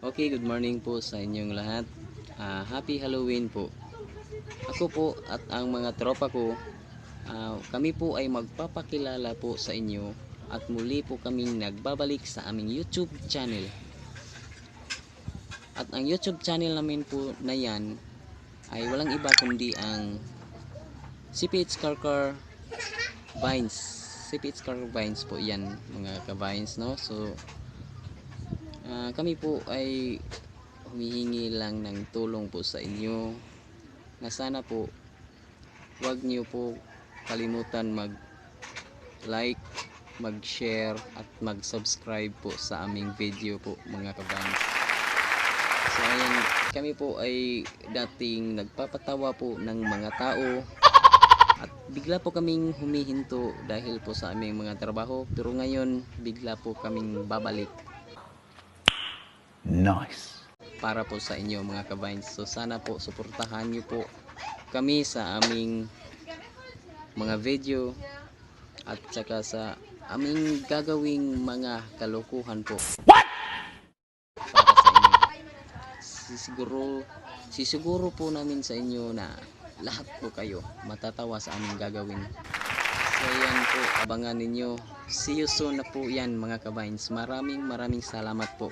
Okay, good morning po sa inyong lahat. Happy Halloween po. Ako po at ang mga tropa ko, kami po ay magpapakilala po sa inyo at muli po kaming nagbabalik sa aming YouTube channel. At ang YouTube channel namin po na yan ay walang iba kundi ang CPH Karkar Vines. CPH Karkar Vines po yan mga ka-vines, no? So kami po ay humihingi lang ng tulong po sa inyo na sana po wag niyo po kalimutan mag-like, mag-share at mag-subscribe po sa aming video po mga kabans. So ayan, kami po ay dating nagpapatawa po ng mga tao at bigla po kaming humihinto dahil po sa aming mga trabaho, pero ngayon bigla po kaming babalik. Nice. Para po sa inyo mga kabines. So sana po suportahan niyo po kami sa aming mga video at saka sa aming gagawing mga kalokohan po. What? Para sa inyo. Sisiguro po namin sa inyo na lahat po kayo matatawa sa aming gagawin. So yan po, abangan ninyo. See you soon na po yan mga kabines. Maraming salamat po.